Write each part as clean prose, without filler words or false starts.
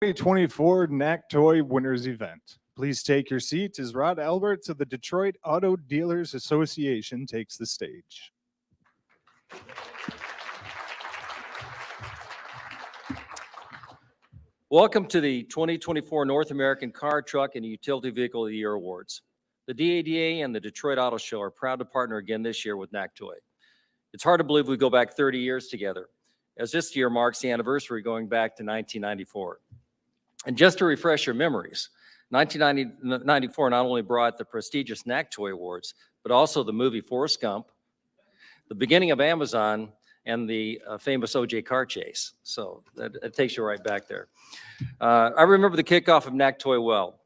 2024 NACTOY Winners Event. Please take your seat as Rod Alberts of the Detroit Auto Dealers Association takes the stage. Welcome to the 2024 North American Car, Truck, and Utility Vehicle of the Year Awards. The DADA and the Detroit Auto Show are proud to partner again this year with NACTOY. It's hard to believe we go back 30 years together, as this year marks the anniversary going back to 1994. And just to refresh your memories, 1994 not only brought the prestigious NACTOY Awards, but also the movie Forrest Gump, the beginning of Amazon, and the famous O.J. car chase. So that takes you right back there. I remember the kickoff of NACTOY well,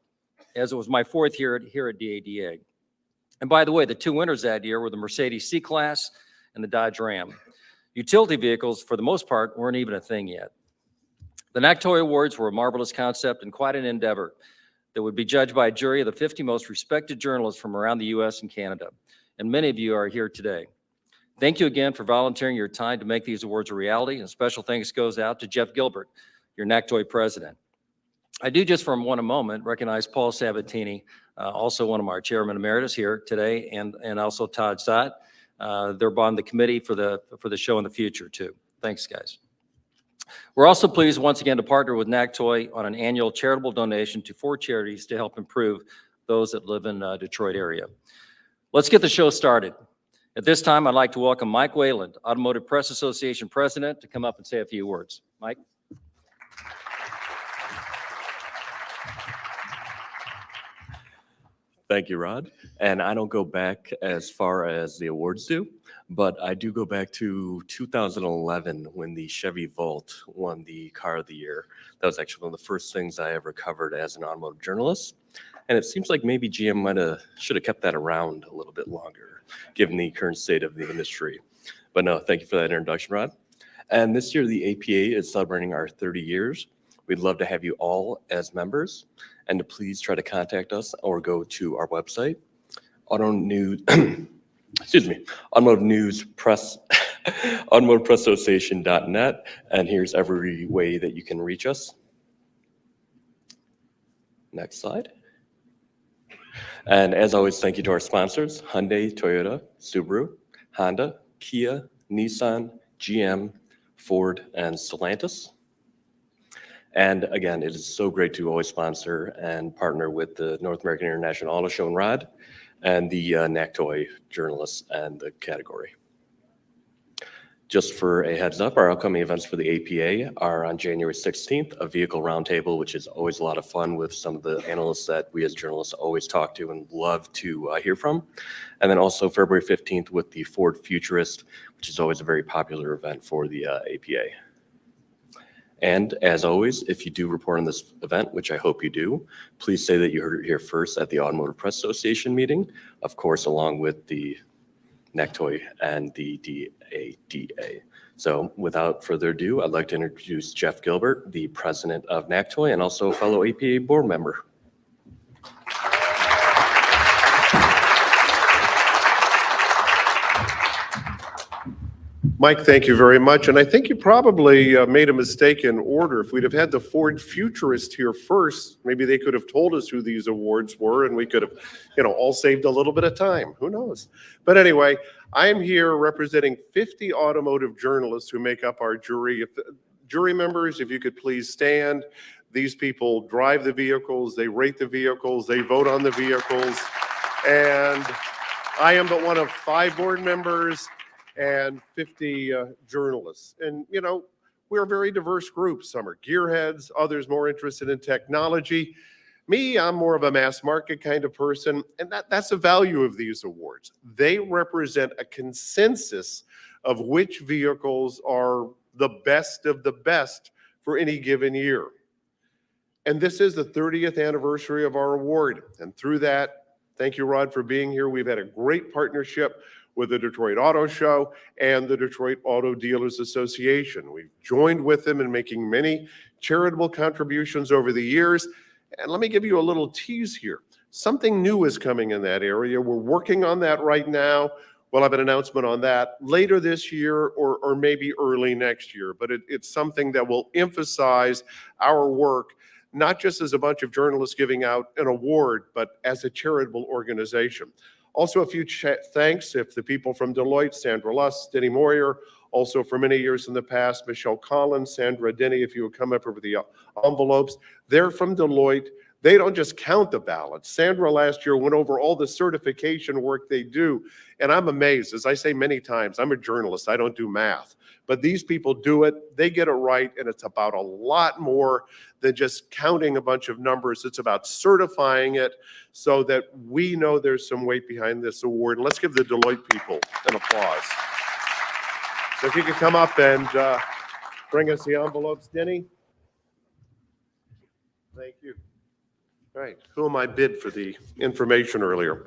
as it was my fourth year here at DADA. And by the way, the two winners that year were the Mercedes C-Class and the Dodge Ram. Utility vehicles, for the most part, weren't even a thing yet. The NACTOY Awards were a marvelous concept and quite an endeavor that would be judged by a jury of the 50 most respected journalists from around the U.S. and Canada. And many of you are here today. Thank you again for volunteering your time to make these awards a reality, and special thanks goes out to Jeff Gilbert, your NACTOY president. I do just for a moment recognize Paul Sabatini, also one of our chairman emeritus here today, and also Todd Stott. They're on the committee for the show in the future too. Thanks, guys. We're also pleased once again to partner with NACTOY on an annual charitable donation to 4 charities to help improve those that live in Detroit area. Let's get the show started. At this time, I'd like to welcome Mike Wayland, Automotive Press Association President, to come up and say a few words. Mike. Thank you, Rod. And I don't go back as far as the awards do, but I do go back to 2011 when the Chevy Volt won the Car of the Year. That was actually one of the first things I ever covered as an automotive journalist. And it seems like maybe GM should have kept that around a little bit longer, given the current state of the industry. But no, thank you for that introduction, Rod. And this year, the APA is celebrating our 30 years. We'd love to have you all as members, and to please try to contact us or go to our website, automotivepressassociation.net, and here's every way that you can reach us. Next slide. And as always, thank you to our sponsors, Hyundai, Toyota, Subaru, Honda, Kia, Nissan, GM, Ford, and Stellantis. And again, it is so great to always sponsor and partner with the North American International Auto Show and Rod and the NACTOY journalists and the category. Just for a heads up, our upcoming events for the APA are on January 16th, a vehicle roundtable, which is always a lot of fun with some of the analysts that we as journalists always talk to and love to hear from. And then also February 15th with the Ford Futurist, which is always a very popular event for the APA. And as always, if you do report on this event, which I hope you do, please say that you heard it here first at the Automotive Press Association meeting, of course, along with the NACTOY and the DADA. So without further ado, I'd like to introduce Jeff Gilbert, the president of NACTOY and also a fellow APA board member. Mike, thank you very much. And I think you probably made a mistake in order. If we'd have had the Ford Futurist here first, maybe they could have told us who these awards were and we could have, all saved a little bit of time. Who knows? But anyway, I am here representing 50 automotive journalists who make up our jury. If the jury members, if you could please stand. These people drive the vehicles, they rate the vehicles, they vote on the vehicles. And I am but one of 5 board members and 50 journalists. And, we're a very diverse group. Some are gearheads, others more interested in technology. Me, I'm more of a mass market kind of person, and that's the value of these awards. They represent a consensus of which vehicles are the best of the best for any given year. And this is the 30th anniversary of our award. And through that, thank you, Rod, for being here. We've had a great partnership with the Detroit Auto Show and the Detroit Auto Dealers Association. We've joined with them in making many charitable contributions over the years. And let me give you a little tease here. Something new is coming in that area. We're working on that right now. We'll have an announcement on that later this year or maybe early next year. But it's something that will emphasize our work not just as a bunch of journalists giving out an award, but as a charitable organization. Also, a few thanks if the people from Deloitte, Sandra Luss, Denny Moyer, also for many years in the past, Michelle Collins, Sandra Denny, if you would come up with the envelopes. They're from Deloitte. They don't just count the ballots. Sandra last year went over all the certification work they do. And I'm amazed, as I say many times, I'm a journalist, I don't do math. But these people do it, they get it right, and it's about a lot more than just counting a bunch of numbers. It's about certifying it so that we know there's some weight behind this award. And let's give the Deloitte people an applause. So if you could come up and bring us the envelopes, Denny. Thank you. All right, who am I bid for the information earlier?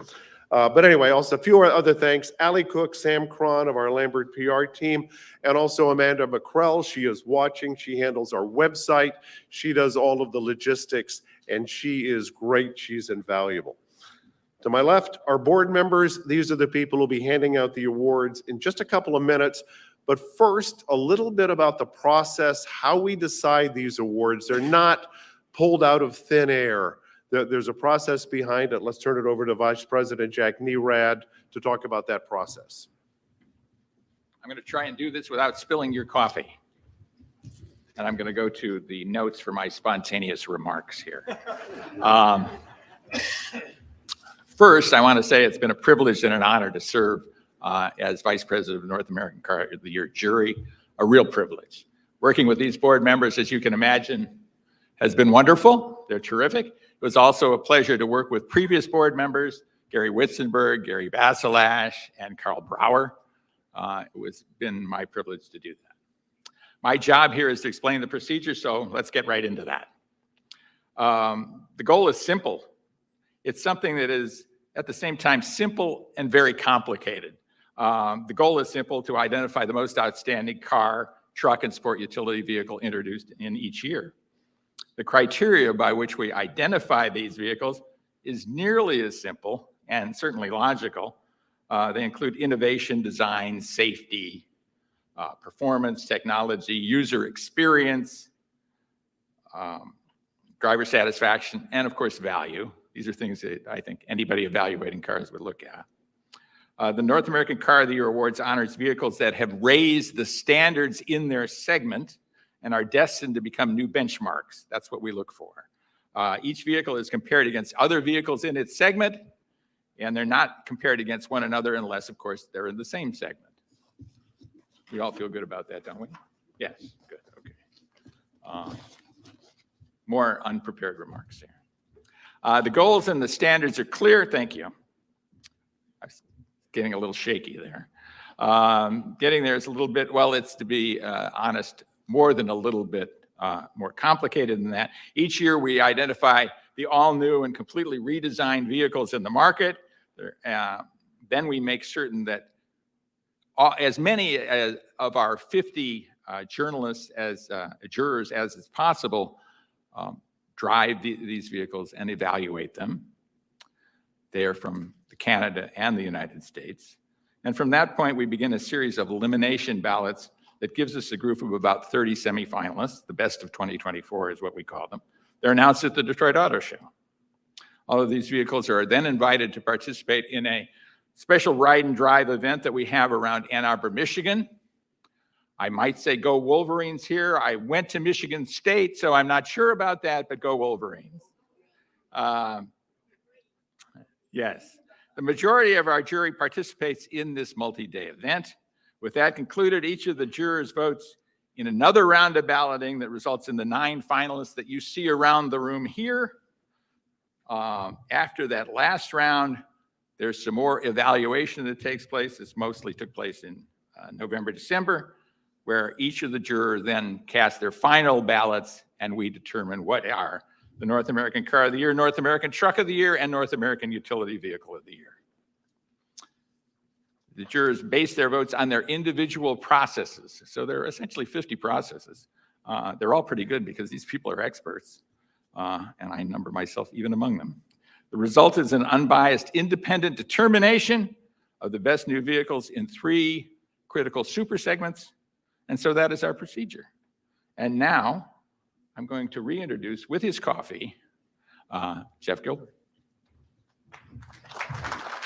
But anyway, also a few other thanks. Allie Cook, Sam Cron of our Lambert PR team, and also Amanda McCrell. She is watching. She handles our website. She does all of the logistics, and she is great. She's invaluable. To my left, our board members. These are the people who will be handing out the awards in just a couple of minutes. But first, a little bit about the process, how we decide these awards. They're not pulled out of thin air. There's a process behind it. Let's turn it over to Vice President Jack Nerad to talk about that process. I'm going to try and do this without spilling your coffee. And I'm going to go to the notes for my spontaneous remarks here. First, I want to say it's been a privilege and an honor to serve as Vice President of North American Car of the Year jury, a real privilege. Working with these board members, as you can imagine, has been wonderful. They're terrific. It was also a pleasure to work with previous board members, Gary Witzenberg, Gary Bassilash, and Carl Brower. It's been my privilege to do that. My job here is to explain the procedure, so let's get right into that. The goal is simple. It's something that is, at the same time, simple and very complicated. The goal is simple: to identify the most outstanding car, truck, and sport utility vehicle introduced in each year. The criteria by which we identify these vehicles is nearly as simple and certainly logical. They include innovation, design, safety, performance, technology, user experience, driver satisfaction, and of course, value. These are things that I think anybody evaluating cars would look at. The North American Car of the Year Awards honors vehicles that have raised the standards in their segment and are destined to become new benchmarks. That's what we look for. Each vehicle is compared against other vehicles in its segment, and they're not compared against one another unless, of course, they're in the same segment. We all feel good about that, don't we? Yes, good, okay. More unprepared remarks here. The goals and the standards are clear. Thank you. I was getting a little shaky there. Getting there is a little bit, well, it's, to be honest, more than a little bit more complicated than that. Each year we identify the all new and completely redesigned vehicles in the market. Then we make certain that as many of our 50 journalists as jurors as is possible drive these vehicles and evaluate them. They are from Canada and the United States. And from that point, we begin a series of elimination ballots that gives us a group of about 30 semifinalists. The best of 2024 is what we call them. They're announced at the Detroit Auto Show. All of these vehicles are then invited to participate in a special ride and drive event that we have around Ann Arbor, Michigan. I might say go Wolverines here. I went to Michigan State, so I'm not sure about that, but go Wolverines. Yes, the majority of our jury participates in this multi-day event. With that concluded, each of the jurors votes in another round of balloting that results in the 9 finalists that you see around the room here. After that last round, there's some more evaluation that takes place. This mostly took place in November, December, where each of the jurors then cast their final ballots, and we determine what are the North American Car of the Year, North American Truck of the Year, and North American Utility Vehicle of the Year. The jurors base their votes on their individual processes. So there are essentially 50 processes. They're all pretty good because these people are experts, and I number myself even among them. The result is an unbiased, independent determination of the best new vehicles in 3 critical super segments, and so that is our procedure. And now, I'm going to reintroduce with his coffee, Chef Gilbert.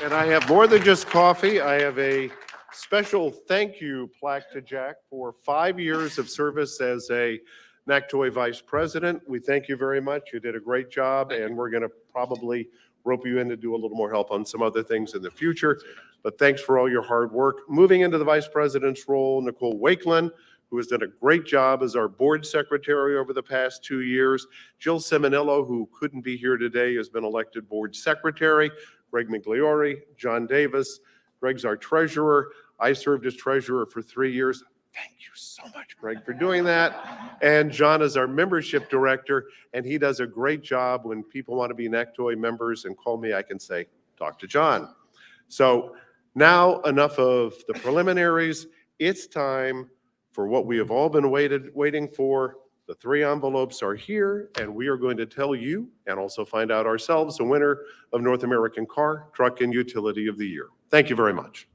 And I have more than just coffee. I have a special thank you plaque to Jack for 5 years of service as a NACTOY Vice President. We thank you very much. You did a great job, and we're going to probably rope you in to do a little more help on some other things in the future. But thanks for all your hard work. Moving into the Vice President's role, Nicole Wakeland, who has done a great job as our board secretary over the past 2 years. Jill Simonillo, who couldn't be here today, has been elected board secretary. Greg Migliori, John Davis. Greg's our treasurer. I served as treasurer for 3 years. Thank you so much, Greg, for doing that. And John is our membership director, and he does a great job. When people want to be NACTOY members and call me, I can say, talk to John. So now enough of the preliminaries. It's time for what we have all been waiting for. The 3 envelopes are here, and we are going to tell you and also find out ourselves the winner of North American Car, Truck, and Utility of the Year. Thank you very much.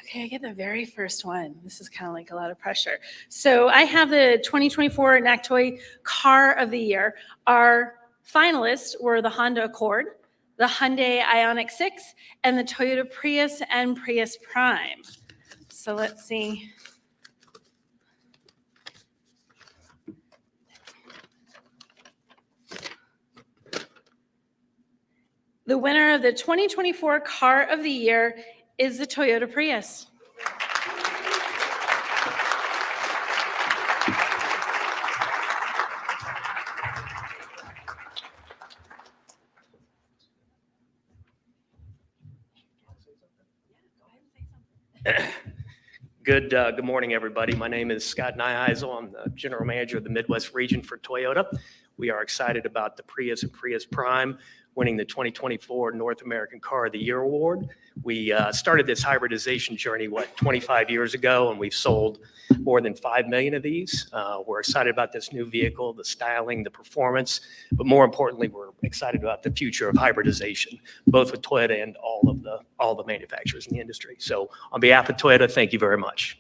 Okay, I get the very first one. This is kind of like a lot of pressure. So I have the 2024 NACTOY Car of the Year. Our finalists were the Honda Accord, the Hyundai Ioniq 6, and the Toyota Prius and Prius Prime. So let's see. The winner of the 2024 Car of the Year is the Toyota Prius. Good morning, everybody. My name is Scott Nieheisel. I'm the general manager of the Midwest region for Toyota. We are excited about the Prius and Prius Prime winning the 2024 North American Car of the Year award. We started this hybridization journey, 25 years ago, and we've sold more than 5 million of these. We're excited about this new vehicle, the styling, the performance, but more importantly, we're excited about the future of hybridization, both with Toyota and all the manufacturers in the industry. So on behalf of Toyota, thank you very much.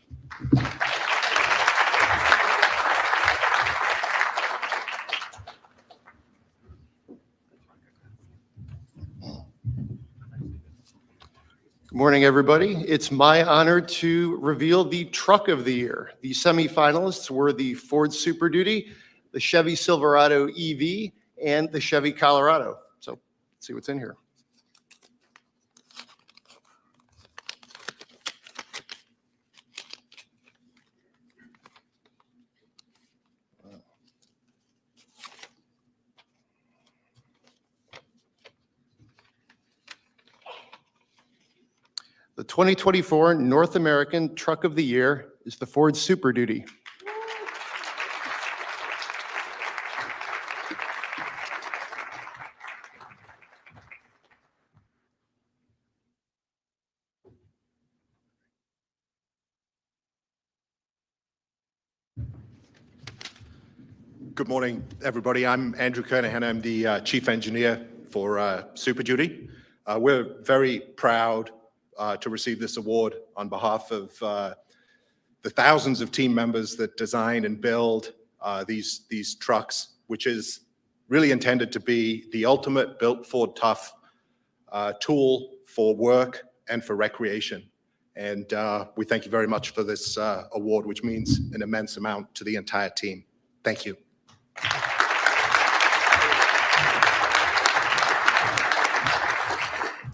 Good morning, everybody. It's my honor to reveal the Truck of the Year. The semifinalists were the Ford Super Duty, the Chevy Silverado EV, and the Chevy Colorado. So let's see what's in here. The 2024 North American Truck of the Year is the Ford Super Duty. Good morning, everybody. I'm Andrew Kernahan. I'm the Chief Engineer for Super Duty. We're very proud to receive this award on behalf of the thousands of team members that design and build these trucks, which is really intended to be the ultimate built Ford Tough tool for work and for recreation. And we thank you very much for this award, which means an immense amount to the entire team. Thank you.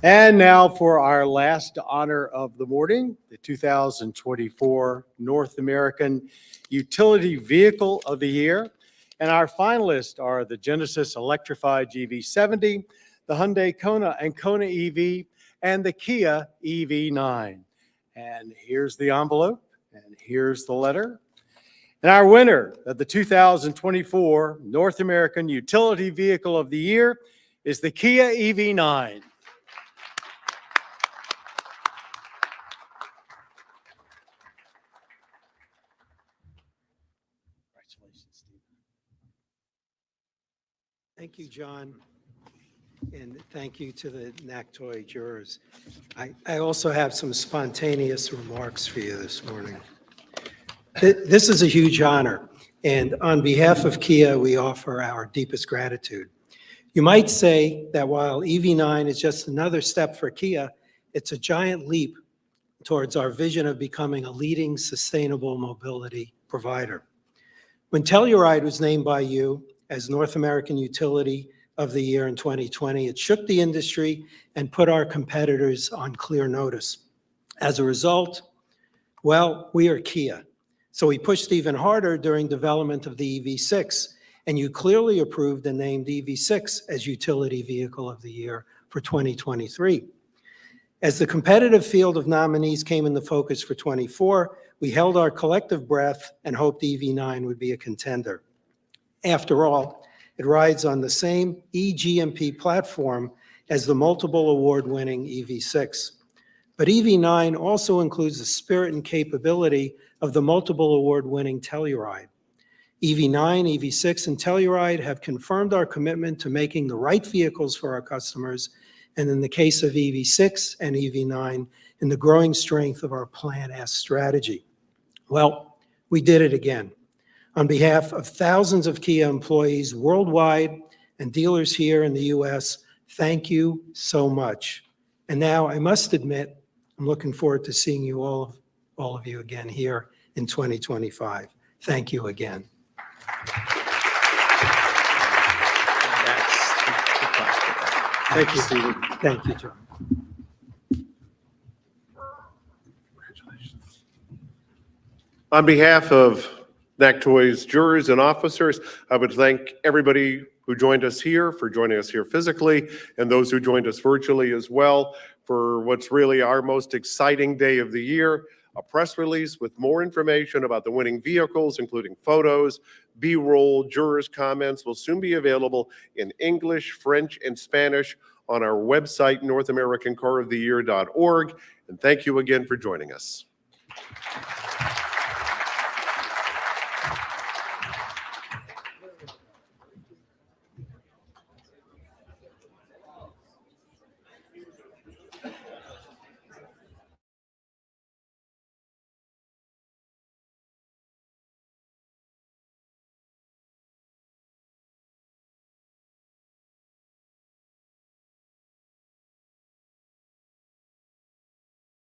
And now for our last honor of the morning, the 2024 North American Utility Vehicle of the Year. And our finalists are the Genesis Electrified GV70, the Hyundai Kona and Kona EV, and the Kia EV9. And here's the envelope, and here's the letter. And our winner of the 2024 North American Utility Vehicle of the Year is the Kia EV9. Thank you, John. And thank you to the NACTOY jurors. I also have some spontaneous remarks for you this morning. This is a huge honor, and on behalf of Kia, we offer our deepest gratitude. You might say that while EV9 is just another step for Kia, it's a giant leap towards our vision of becoming a leading sustainable mobility provider. When Telluride was named by you as North American Utility of the Year in 2020, it shook the industry and put our competitors on clear notice. As a result, well, we are Kia. So we pushed even harder during development of the EV6, and you clearly approved and named EV6 as Utility Vehicle of the Year for 2023. As the competitive field of nominees came into focus for 24, we held our collective breath and hoped EV9 would be a contender. After all, it rides on the same eGMP platform as the multiple award-winning EV6. But EV9 also includes the spirit and capability of the multiple award-winning Telluride. EV9, EV6, and Telluride have confirmed our commitment to making the right vehicles for our customers, and in the case of EV6 and EV9, in the growing strength of our Plan S strategy. Well, we did it again. On behalf of thousands of Kia employees worldwide and dealers here in the US, thank you so much. And now I must admit, I'm looking forward to seeing you all of you again here in 2025. Thank you again. Thank you, Stephen. Thank you, John. On behalf of NACTOY's jurors and officers, I would thank everybody who joined us here for joining us here physically, and those who joined us virtually as well for what's really our most exciting day of the year, a press release with more information about the winning vehicles, including photos, B-roll, jurors' comments, will soon be available in English, French, and Spanish on our website, NorthAmericanCarOfTheYear.org. And thank you again for joining us.